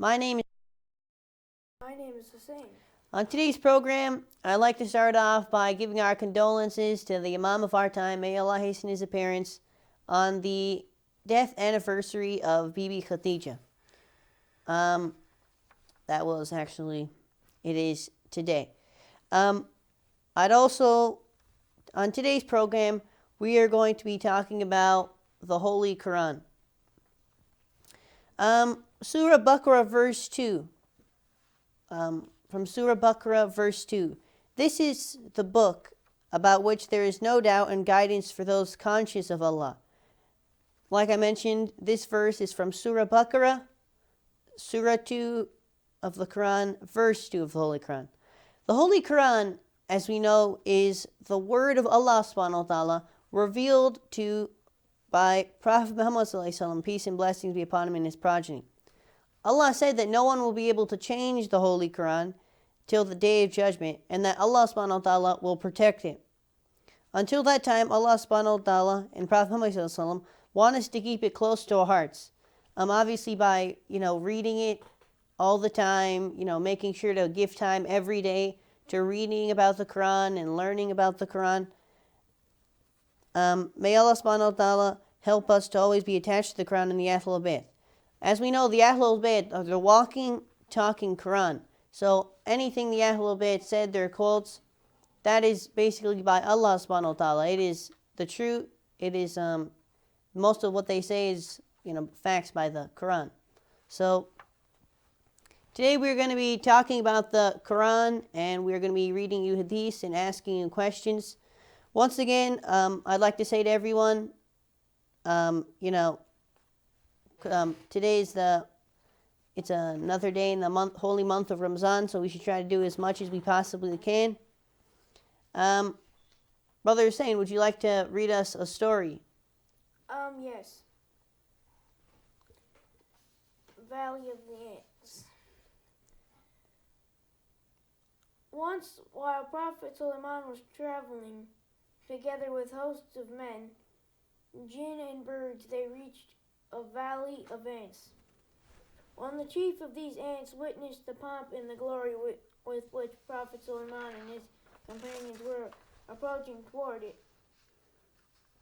My name is My name is Hussain. On today's program, I'd like to start off by giving our condolences to the Imam of our time, may Allah hasten his appearance, on the death anniversary of Bibi Khadija. That was actually, it is today. I'd also, on today's program, we are going to be talking about the Holy Quran. Surah Baqarah, verse 2. From Surah Baqarah, verse 2. This is the book about which there is no doubt and guidance for those conscious of Allah. Like I mentioned, this verse is from Surah Baqarah, Surah 2 of the Quran, verse 2 of the Holy Quran. The Holy Quran, as we know, is the word of Allah subhanahu wa ta'ala revealed to by Prophet Muhammad sallallahu alaihi wasallam, peace and blessings be upon him and his progeny. Allah said that no one will be able to change the Holy Quran till the day of judgment, and that Allah subhanahu wa ta'ala will protect it. Until that time, Allah subhanahu wa ta'ala and Prophet Muhammad sallallahu alaihi wasallam want us to keep it close to our hearts. Obviously by, reading it all the time, making sure to give time every day to reading about the Quran and learning about the Quran. May Allah subhanahu wa ta'ala help us to always be attached to the Quran and the Ahlul Bayt. As we know, the Ahlul Bayt are the walking, talking Quran. So anything the Ahlul Bayt said, their quotes, that is basically by Allah subhanahu wa ta'ala. It is the truth. It is, most of what they say is, facts by the Quran. So today we're going to be talking about the Quran, and we're going to be reading you hadiths and asking you questions. Once again, I'd like to say to everyone, today's it's another day in the holy month of Ramadan, so we should try to do as much as we possibly can. Brother Hussain, would you like to read us a story? Yes. Valley of the Ants. Once, while Prophet Sulaiman was traveling together with hosts of men, jinn and birds, they reached a valley of ants. When the chief of these ants witnessed the pomp and the glory with which Prophet Sulaiman and his companions were approaching toward it,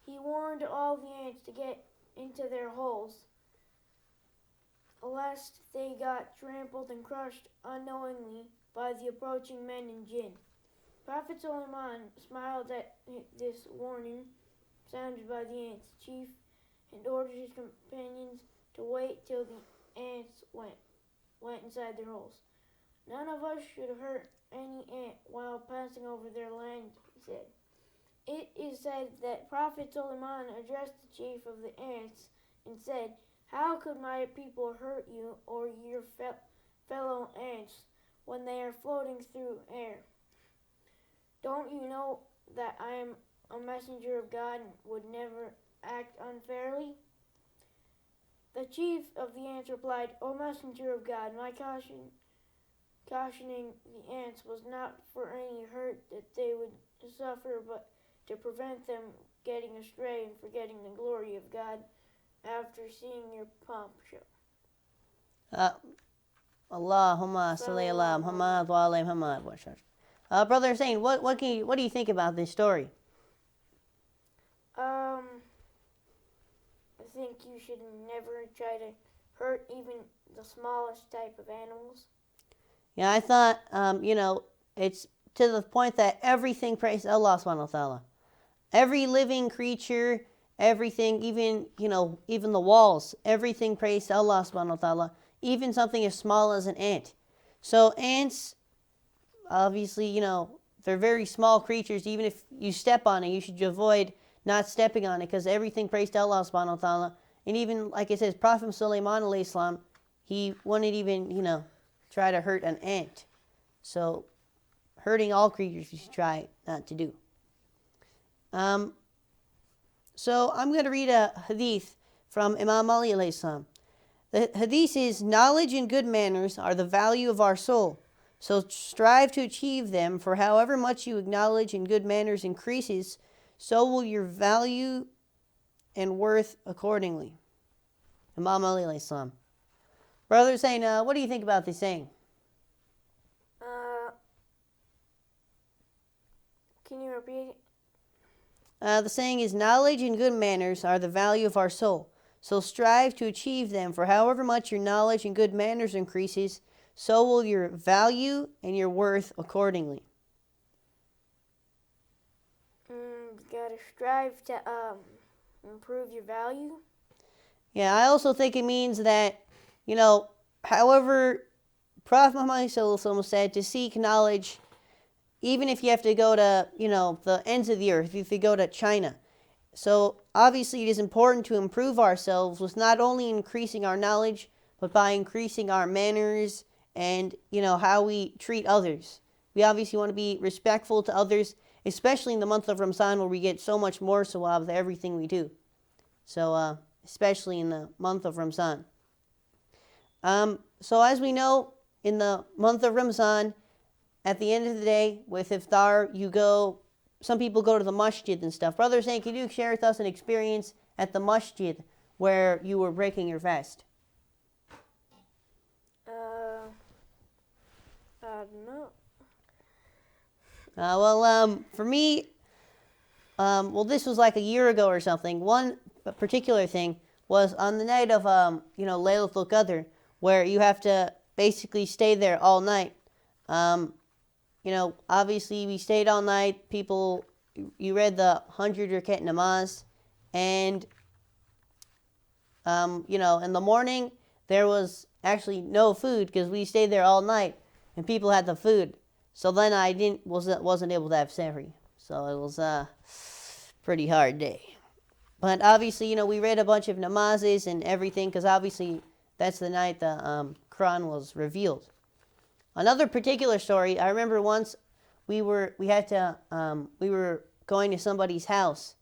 he warned all the ants to get into their holes, lest they got trampled and crushed unknowingly by the approaching men and jinn. Prophet Sulaiman smiled at this warning sounded by the ants' chief and ordered his companions to wait till the ants went inside their holes. None of us should hurt any ant while passing over their land, he said. It is said that Prophet Sulaiman addressed the chief of the ants and said, "How could my people hurt you or your fellow ants when they are floating through air? Don't you know that I am a messenger of God and would never act unfairly?" The chief of the ants replied, "O messenger of God, my cautioning the ants was not for any hurt that they would suffer, but to prevent them getting astray and forgetting the glory of God after seeing your pomp show." Allahumma salli ala Muhammad wa ala Muhammad. Brother Hussain, what do you think about this story? I think you should never try to hurt even the smallest type of animals. Yeah, I thought, it's to the point that everything prays Allah subhanahu wa ta'ala. Every living creature, everything, even the walls, everything prays Allah subhanahu wa ta'ala, even something as small as an ant. So ants, obviously, they're very small creatures. Even if you step on it, you should avoid not stepping on it, because everything prays to Allah subhanahu wa ta'ala. And even, like it says, Prophet Sulaiman alayhi salam, he wouldn't even, try to hurt an ant. So hurting all creatures you should try not to do. So I'm going to read a hadith from Imam Ali alayhi salam. The hadith is, knowledge and good manners are the value of our soul. So strive to achieve them, for however much you acknowledge and good manners increases, so will your value and worth accordingly. Imam Ali alayhi salam. Brother Hussain, what do you think about this saying? Can you repeat it? The saying is, knowledge and good manners are the value of our soul. So strive to achieve them, for however much your knowledge and good manners increases, so will your value and your worth accordingly. You gotta strive to improve your value. Yeah, I also think it means that, however, Prophet Muhammad said to seek knowledge, even if you have to go to, the ends of the earth, if you go to China. So obviously it is important to improve ourselves with not only increasing our knowledge, but by increasing our manners and, how we treat others. We obviously want to be respectful to others, especially in the month of Ramadan where we get so much more sawab to everything we do. So especially in the month of Ramadan. So as we know, in the month of Ramadan, at the end of the day, with iftar, some people go to the masjid and stuff. Brother Hussain, can you share with us an experience at the masjid where you were breaking your fast? I don't know. For me, this was like a year ago or something. One particular thing was on the night of, Laylatul Qadr, where you have to basically stay there all night. Obviously we stayed all night. You read the 100 rakat namaz, and, in the morning there was actually no food because we stayed there all night, and people had the food. So then I wasn't able to have sehri. So it was a pretty hard day. But obviously, we read a bunch of namazes and everything because obviously that's the night the Quran was revealed. Another particular story, I remember once we were going to somebody's house.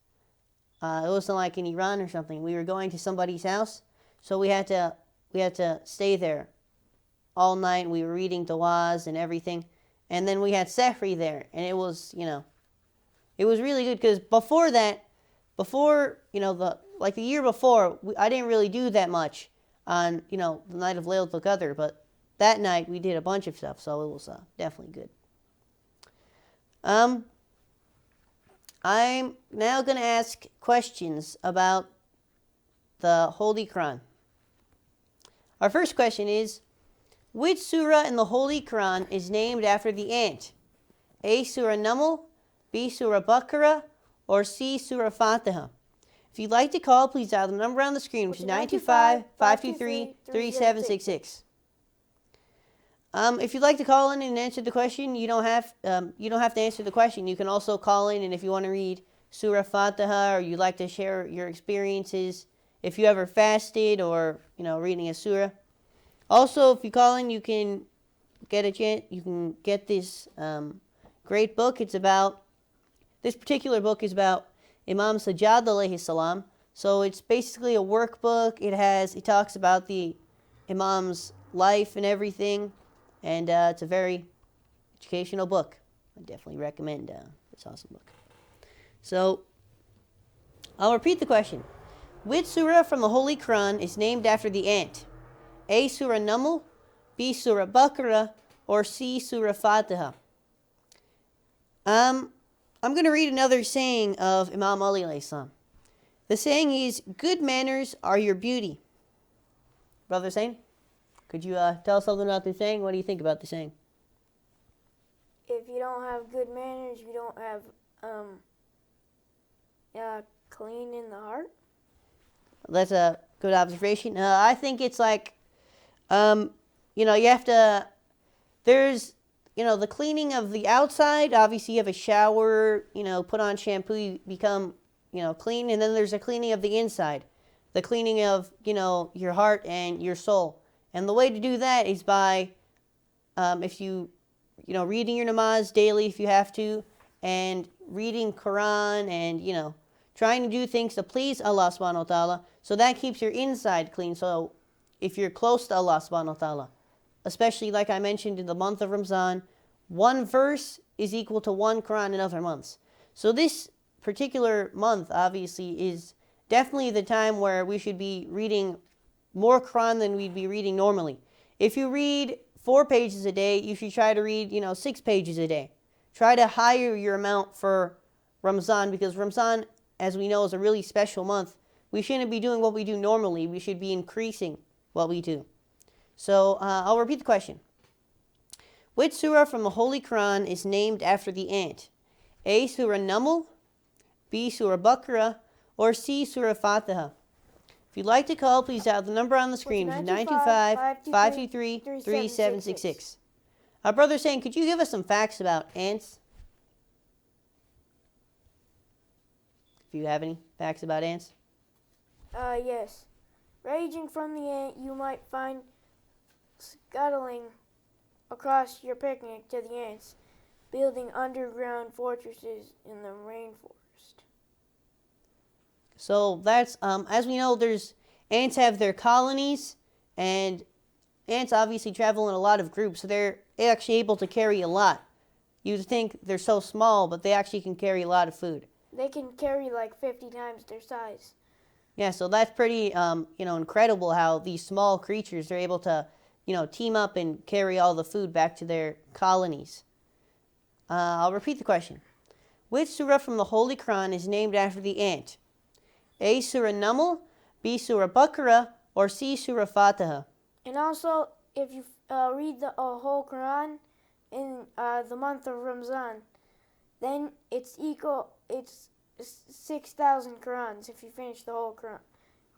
It wasn't like in Iran or something. We were going to somebody's house, so we had to stay there all night. And we were reading du'as and everything, and then we had sehri there, and it was it was really good because before the year before, I didn't really do that much on the night of Laylatul Qadr, but that night we did a bunch of stuff, so it was definitely good. I'm now going to ask questions about the Holy Quran. Our first question is, which surah in the Holy Quran is named after the ant? A. Surah Naml, B. Surah Baqarah, or C. Surah Fatiha? If you'd like to call, please dial the number on the screen, which is 925-523-3766. If you'd like to call in and answer the question, you don't have to answer the question. You can also call in, and if you want to read Surah Fatiha, or you'd like to share your experiences, if you ever fasted, or reading a surah. Also, if you call in, you can get this great book. This particular book is about Imam Sajjad alayhi salam. So it's basically a workbook. It talks about the Imam's life and everything. And it's a very educational book. I definitely recommend this awesome book. So, I'll repeat the question. Which surah from the Holy Quran is named after the ant? A. Surah Naml, B. Surah Baqarah, or C. Surah Fatiha? I'm going to read another saying of Imam Ali alayhi salam. The saying is, good manners are your beauty. Brother Hussain? Could you tell us something about the saying? What do you think about the saying? If you don't have good manners, you don't have clean in the heart. That's a good observation. I think it's like, you have to, there's, the cleaning of the outside. Obviously, you have a shower, put on shampoo, you become, clean. And then there's a cleaning of the inside, the cleaning of, your heart and your soul. And the way to do that is by, if reading your namaz daily if you have to, and reading Quran and, trying to do things to please Allah subhanahu wa ta'ala. So that keeps your inside clean. So if you're close to Allah subhanahu wa ta'ala, especially like I mentioned in the month of Ramadan, one verse is equal to one Quran in other months. So this particular month obviously is definitely the time where we should be reading more Quran than we'd be reading normally. if you read 4 pages a day, you should try to read, 6 pages a day. Try to higher your amount for Ramazan, because Ramazan, as we know, is a really special month. We shouldn't be doing what we do normally. We should be increasing what we do. So I'll repeat the question. Which surah from the Holy Quran is named after the ant? A. Surah Naml, B. Surah Baqarah, or C. Surah Fatiha? If you'd like to call, please dial the number on the screen, which is 925-523-3766. Brother Hussain, could you give us some facts about ants? If you have any facts about ants. Yes. Ranging from the ant you might find scuttling across your picnic to the ants building underground fortresses in the rainforest. So that's, as we know, ants have their colonies, and ants obviously travel in a lot of groups, so they're actually able to carry a lot. You'd think they're so small, but they actually can carry a lot of food. They can carry like 50 times their size. Yeah, so that's pretty, incredible how these small creatures are able to, team up and carry all the food back to their colonies. I'll repeat the question. Which surah from the Holy Quran is named after the ant? A. Surah Naml, B. Surah Baqarah, or C. Surah Fatiha? And also, if you read the whole Quran in the month of Ramazan, then it's 6,000 Qurans if you finish the whole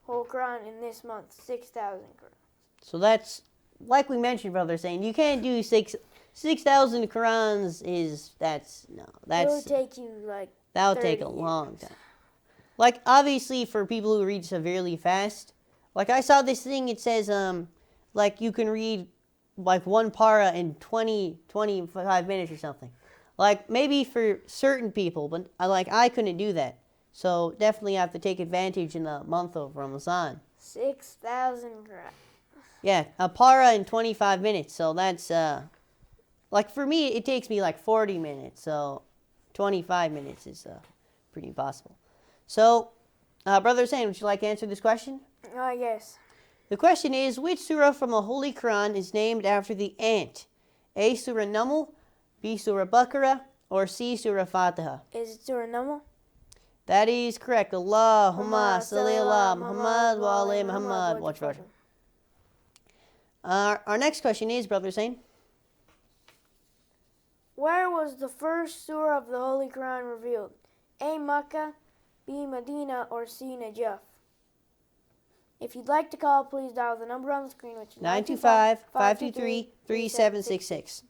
Quran in this month. 6,000 Qurans. So that's, like we mentioned, Brother Hussain, you can't do 6,000 Qurans. That'll take you like that'll take a long time. Like, obviously, for people who read severely fast, like I saw this thing, it says, like you can read like 1 para in 25 minutes or something. Like, maybe for certain people, but I couldn't do that. So definitely have to take advantage in the month of Ramadan. 6,000 Qurans. Yeah, a para in 25 minutes. So that's, like for me, it takes me like 40 minutes. So 25 minutes is pretty impossible. So, Brother Hussain, would you like to answer this question? Yes. The question is, which surah from the Holy Quran is named after the ant? A. Surah Naml, B. Surah Baqarah, or C. Surah Fatiha? Is it Surah Naml? That is correct. Allahumma salli ala Muhammad wa ala Muhammad. Watch. Our next question is, Brother Hussain. Where was the first surah of the Holy Quran revealed? A. Makkah, B. Medina, or C. Najaf? If you'd like to call, please dial the number on the screen, which is 925-523-3766.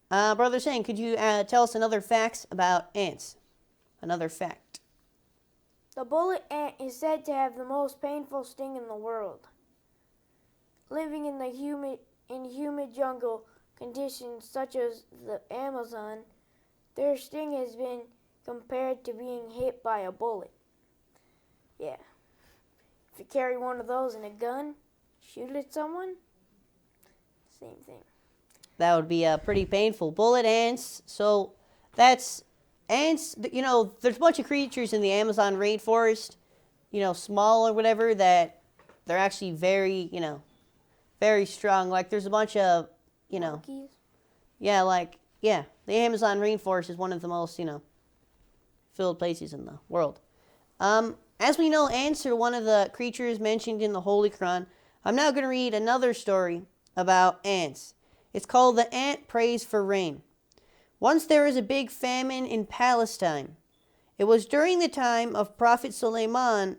Brother Hussain, could you tell us another fact about ants? Another fact. The bullet ant is said to have the most painful sting in the world. Living in humid jungle conditions such as the Amazon, their sting has been compared to being hit by a bullet. Yeah. If you carry one of those in a gun, shoot at someone, same thing. That would be pretty painful. Bullet ants. So that's ants. There's a bunch of creatures in the Amazon rainforest, small or whatever, that they're actually very, very strong. Like there's a bunch of, Monkeys? the Amazon rainforest is one of the most, filled places in the world. As we know, ants are one of the creatures mentioned in the Holy Quran. I'm now going to read another story about ants. It's called The Ant Prays for Rain. Once there was a big famine in Palestine. It was during the time of Prophet Suleiman,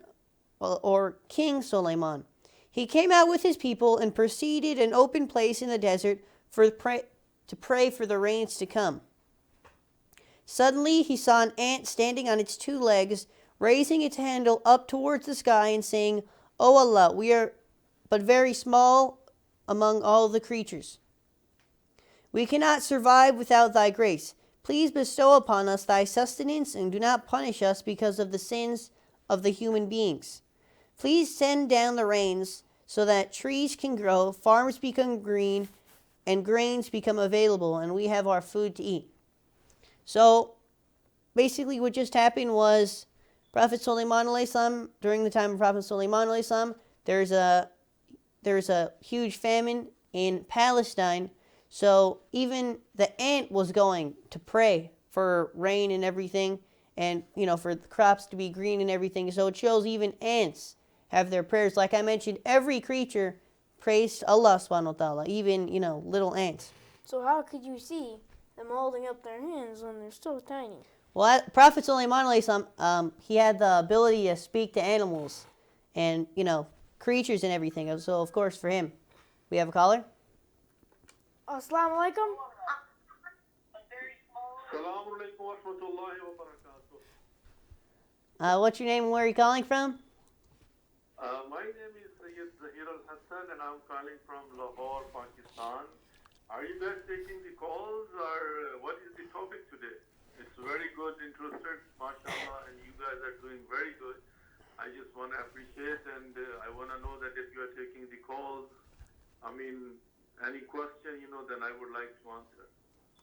or King Suleiman. He came out with his people and proceeded an open place in the desert to pray for the rains to come. Suddenly he saw an ant standing on its 2 legs, raising its handle up towards the sky and saying, "O Allah, we are but very small among all the creatures. We cannot survive without thy grace. Please bestow upon us thy sustenance and do not punish us because of the sins of the human beings. Please send down the rains so that trees can grow, farms become green, and grains become available, and we have our food to eat." So basically what just happened was Prophet Suleiman alayhi salam, during the time of Prophet Suleiman alayhi salam, there's a there's a huge famine in Palestine, so even the ant was going to pray for rain and everything, and for the crops to be green and everything. So it shows even ants have their prayers. Like I mentioned, every creature prays to Allah subhanahu wa ta'ala, even little ants. So how could you see them holding up their hands when they're so tiny? Well, Prophet Sulaiman he had the ability to speak to animals and creatures and everything. So of course for him, we have a caller. Assalamu alaikum. What's your name and where are you calling from? My name is Syed Hussain and I'm calling from Lahore, Pakistan. Are you guys taking the calls or what is the topic today? It's very good, interested, mashallah, and you guys are doing very good. I just want to appreciate and I want to know that if you are taking the calls, any question, then I would like to answer.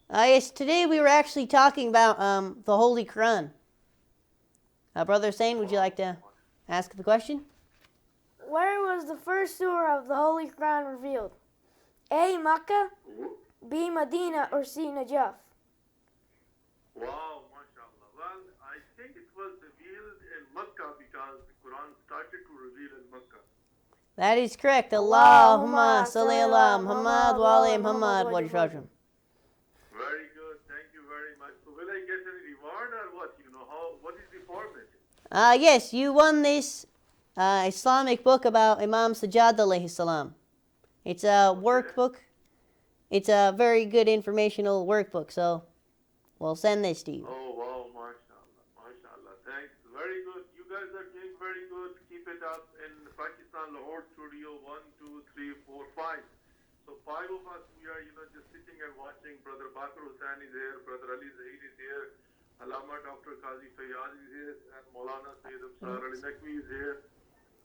Yes, today we were actually talking about the Holy Quran. Brother Hussain, would you like to ask the question? Where was the first surah of the Holy Quran revealed? A. Makkah, B. Medina, or C. Najaf? Wow, mashallah. Well, I think it was revealed in Makkah because the Quran started to reveal in Makkah. That is correct. Allahumma salli ala Muhammad wa ala Muhammad wa sallam. Very good. Thank you very much. So will I get any reward or what? What is the format? Yes, you won this Islamic book about Imam Sajjad alayhi salam. It's a workbook. It's a very good informational workbook, so we'll send this to you. Oh, wow, mashallah, mashallah. Thanks. Very good. You guys are doing very good. Keep it up in Pakistan, Lahore studio 1, 2, 3, 4, 5. So 5 of us, we are, just sitting and watching. Brother Bakr Hussain is here, Brother Ali Zaid is here, Alama Dr. Qazi Fayyaz is here, and Maulana Syed Ali Nakvi is here.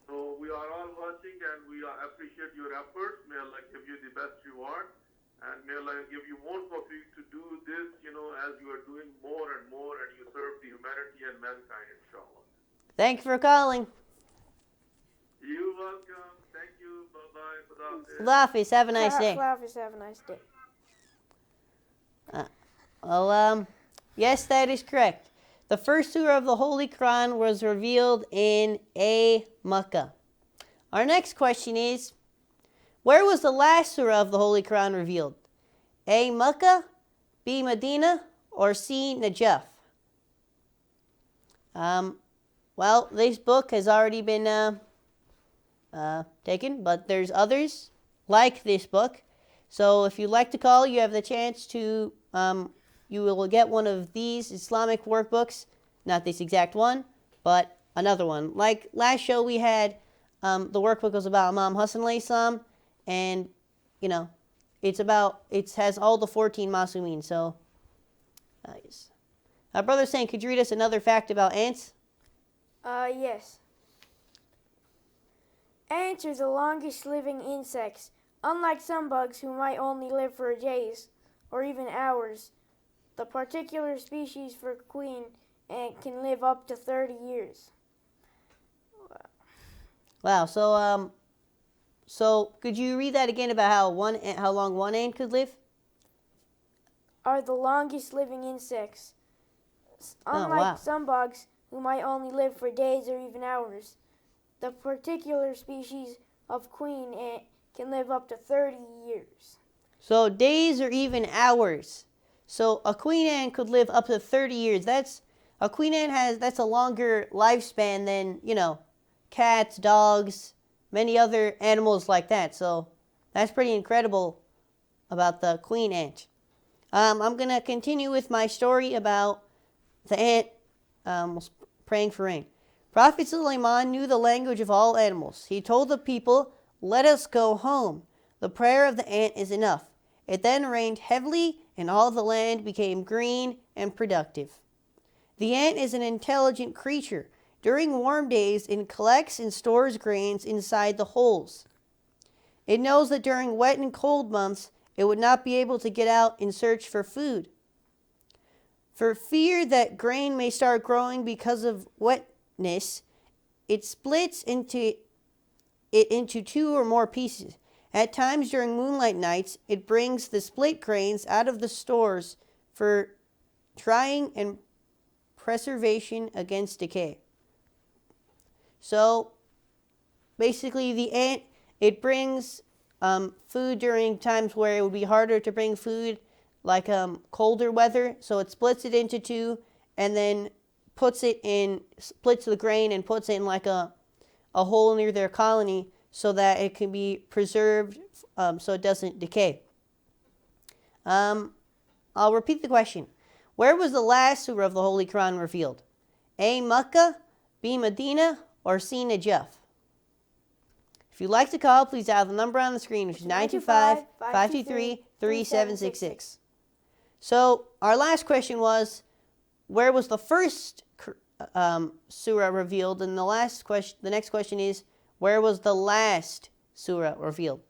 So we are all watching and we appreciate your efforts. May Allah give you the best reward and may Allah give you more tawfiq to do this, as you are doing more and more and you serve the humanity and mankind, inshallah. Thanks for calling. You're welcome. Thank you. Bye-bye. Allah Hafiz. Have a nice day. Allah Hafiz. Have a nice day. Yes, that is correct. The first surah of the Holy Quran was revealed in Makkah. Our next question is, where was the last surah of the Holy Quran revealed? A. Makkah, B. Medina, or C. Najaf? Well, this book has already been taken, but there's others like this book. So if you'd like to call, you have the chance to, you will get one of these Islamic workbooks, not this exact one, but another one. Like last show we had, the workbook was about Imam Hussain alayhi salam, and, it has all the 14 Masumeen, so, yes. Brother Hussain, could you read us another fact about ants? Yes. Ants are the longest living insects. Unlike some bugs who might only live for days or even hours, the particular species for queen ant can live up to 30 years. Wow, so could you read that again about how long one ant could live? Are the longest living insects. Unlike some bugs who might only live for days or even hours, the particular species of queen ant can live up to 30 years. So days or even hours. So a queen ant could live up to 30 years. That's a longer lifespan than, cats, dogs, many other animals like that. So that's pretty incredible about the queen ant. I'm going to continue with my story about the ant praying for rain. Prophet Sulaiman knew the language of all animals. He told the people, "Let us go home. The prayer of the ant is enough." It then rained heavily, and all the land became green and productive. The ant is an intelligent creature. During warm days, it collects and stores grains inside the holes. It knows that during wet and cold months, it would not be able to get out in search for food. For fear that grain may start growing because of wetness, it splits into it into 2 or more pieces. At times during moonlight nights, it brings the split grains out of the stores for drying and preservation against decay. So basically the ant, it brings food during times where it would be harder to bring food, like colder weather. So it splits it into 2 and then splits the grain and puts it in like a hole near their colony so that it can be preserved so it doesn't decay. I'll repeat the question. Where was the last surah of the Holy Quran revealed? A. Makkah, B. Medina, or C. Najaf? If you'd like to call, please dial the number on the screen, which is 925-523-3766. So our last question was, where was the first surah revealed? And the next question is, where was the last surah revealed?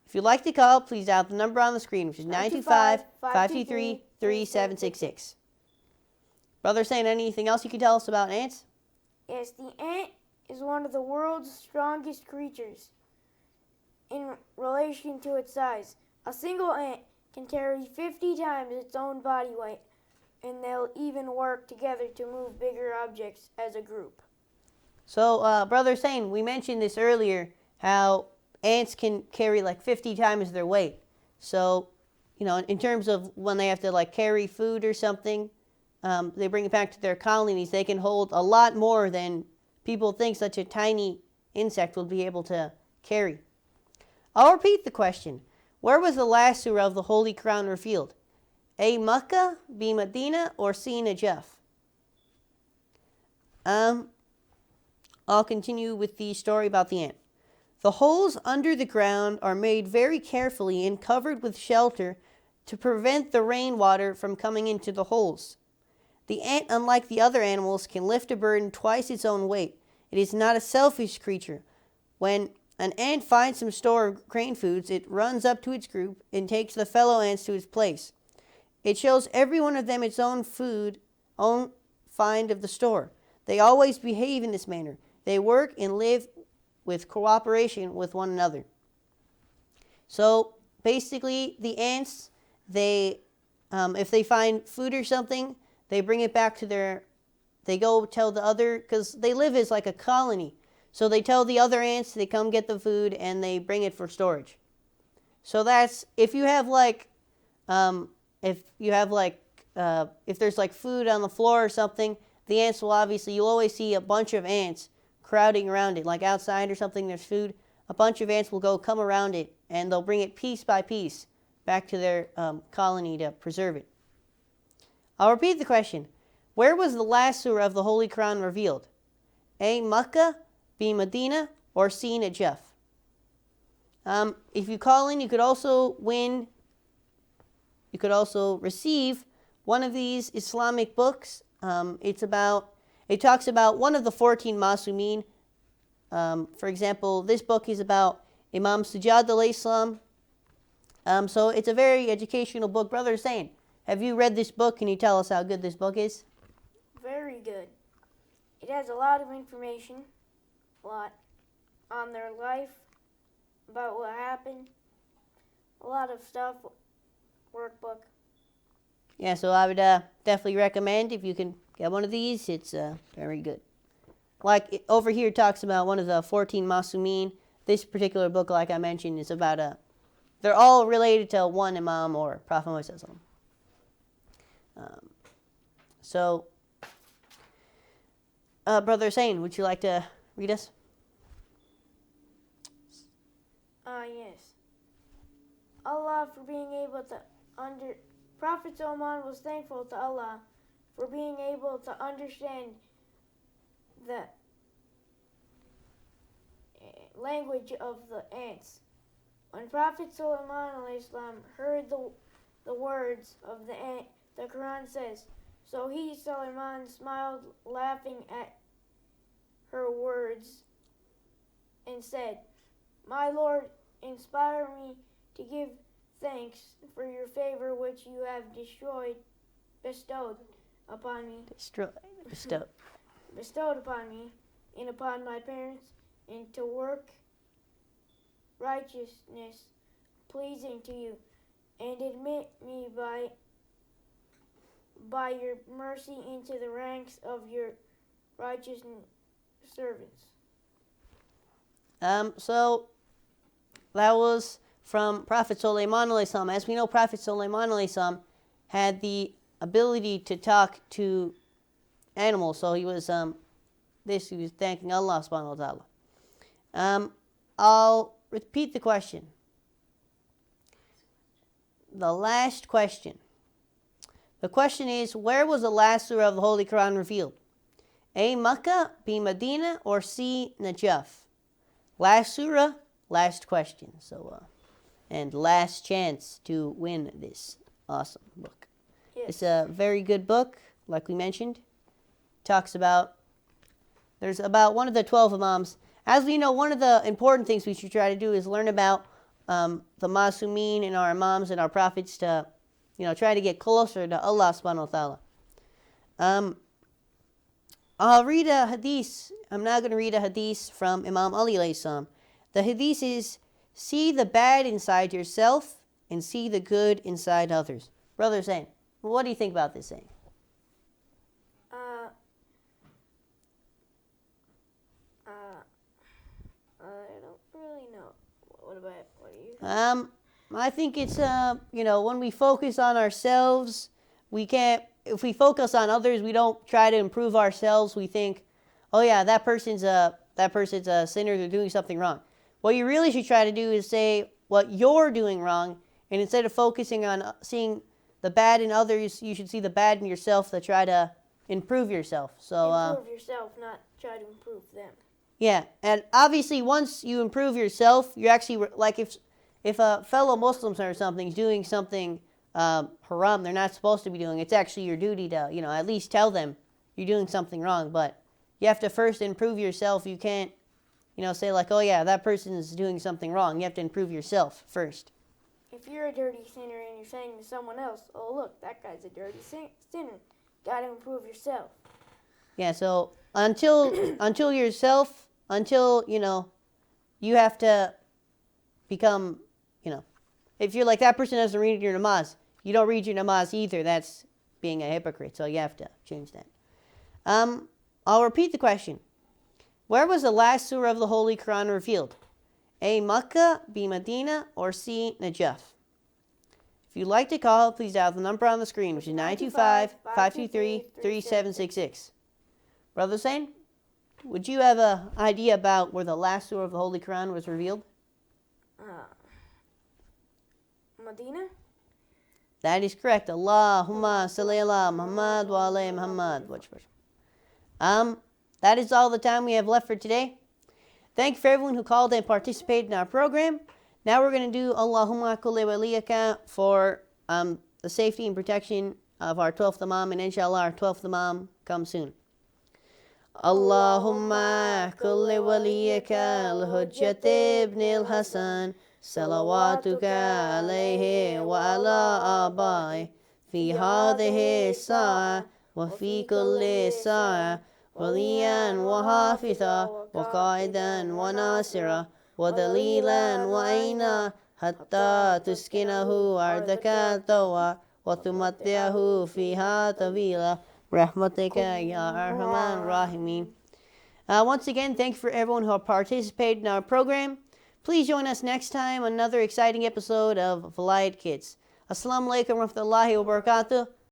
If you'd like to call, please dial the number on the screen, which is 925-523-3766. Brother Hussain, anything else you can tell us about ants? Yes, the ant is one of the world's strongest creatures in relation to its size. A single ant can carry 50 times its own body weight, and they'll even work together to move bigger objects as a group. So, Brother Hussain, we mentioned this earlier, how ants can carry like 50 times their weight. So, in terms of when they have to like carry food or something, they bring it back to their colonies, they can hold a lot more than people think such a tiny insect will be able to carry. I'll repeat the question. Where was the last surah of the Holy Quran revealed? A. Makkah, B. Medina, or C. Najaf? I'll continue with the story about the ant. The holes under the ground are made very carefully and covered with shelter to prevent the rainwater from coming into the holes. The ant, unlike the other animals, can lift a burden twice its own weight. It is not a selfish creature. When an ant finds some store of grain foods, it runs up to its group and takes the fellow ants to its place. It shows every one of them its own find of the store. They always behave in this manner. They work and live with cooperation with one another. So basically, the ants, if they find food or something, they bring it back to they go tell the other, because they live as like a colony. So they tell the other ants, they come get the food and they bring it for storage. So that's, if there's like food on the floor or something, the ants will you'll always see a bunch of ants crowding around it, like outside or something, there's food. A bunch of ants will come around it and they'll bring it piece by piece back to their colony to preserve it. I'll repeat the question. Where was the last surah of the Holy Quran revealed? A. Makkah, B. Medina, or C. Najaf? If you call in, you could also receive one of these Islamic books. It talks about one of the 14 Masumeen. For example, this book is about Imam Sujad alayhi salam. So it's a very educational book. Brother Hussain, have you read this book? Can you tell us how good this book is? Very good. It has a lot of information, a lot on their life, about what happened, a lot of stuff, workbook. Yeah, so I would definitely recommend if you can get one of these. It's very good. Like over here talks about one of the 14 Masumeen. This particular book, like I mentioned, is about they're all related to one Imam or Prophet Muhammad. So, Brother Hussain, would you like to read us? Yes. Allah for being able to Prophet Solomon was thankful to Allah for being able to understand the language of the ants. When Prophet Solomon heard the words of the ant, the Quran says, so he, Solomon, smiled, laughing at her words, and said, my Lord, inspire me to give thanks for your favor which you have bestowed upon me. Bestowed. Bestowed upon me and upon my parents, and to work righteousness pleasing to you, and admit me by your mercy into the ranks of your righteous servants. So that was from Prophet Sulaiman alayhi salam. As we know, Prophet Sulaiman alayhi salam had the ability to talk to animals. So he was he was thanking Allah subhanahu wa ta'ala. I'll repeat the question. The last question. The question is, where was the last surah of the Holy Quran revealed? A. Makkah, B. Medina, or C. Najaf? Last surah, last question. So, and last chance to win this awesome book. Yes. It's a very good book, like we mentioned. Talks about, there's about one of the 12 Imams. As we know, one of the important things we should try to do is learn about the Masumeen and our Imams and our Prophets to, try to get closer to Allah subhanahu wa ta'ala. I'll read a hadith. I'm now going to read a hadith from Imam Ali alayhi salam. The hadith is, see the bad inside yourself and see the good inside others. Brother Hussain, what do you think about this saying? I don't really know. What do you? I think it's when we focus on ourselves, we can't. If we focus on others, we don't try to improve ourselves. We think, oh yeah, that person's a sinner. They're doing something wrong. What you really should try to do is say what you're doing wrong, and instead of focusing on seeing the bad in others, you should see the bad in yourself to try to improve yourself. So improve yourself, not try to improve them. Yeah, and obviously once you improve yourself, you're actually, like if a fellow Muslim or something is doing something haram they're not supposed to be doing, it's actually your duty to, at least tell them you're doing something wrong. But you have to first improve yourself. You can't, say like, oh yeah, that person is doing something wrong. You have to improve yourself first. If you're a dirty sinner and you're saying to someone else, oh look, that guy's a dirty sinner, got to improve yourself. Yeah, so until yourself, you have to become, if you're like that person doesn't read your namaz, you don't read your namaz either, that's being a hypocrite, so you have to change that. I'll repeat the question. Where was the last surah of the Holy Quran revealed? A. Makkah, B. Medina, or C. Najaf? If you'd like to call, please dial the number on the screen, which is 925-523-3766. Brother Hussain, would you have an idea about where the last surah of the Holy Quran was revealed? Medina? That is correct. Allahumma salli ala Muhammad wa ala Muhammad. That is all the time we have left for today. Thank you for everyone who called and participated in our program. Now we're going to do Allahumma kulli waliyaka for the safety and protection of our 12th Imam, and inshallah our 12th Imam comes soon. Allahumma kulli waliyaka al-hujjat ibn al-Hasan salawatuka alayhi wa ala abai fi hadhihi sa'a wa fi kulli sa'a waliyan wa hafitha wa qa'idan wa nasira wa dalilan wa aina hatta tuskinahu ardaka tawa wa tumatti'ahu fiha tawila rahmatika ya arhamar rahimin. Once again, thank you for everyone who participated in our program. Please join us next time on another exciting episode of Velayat Kids. Assalamu alaikum wa rahmatullahi wa barakatuh.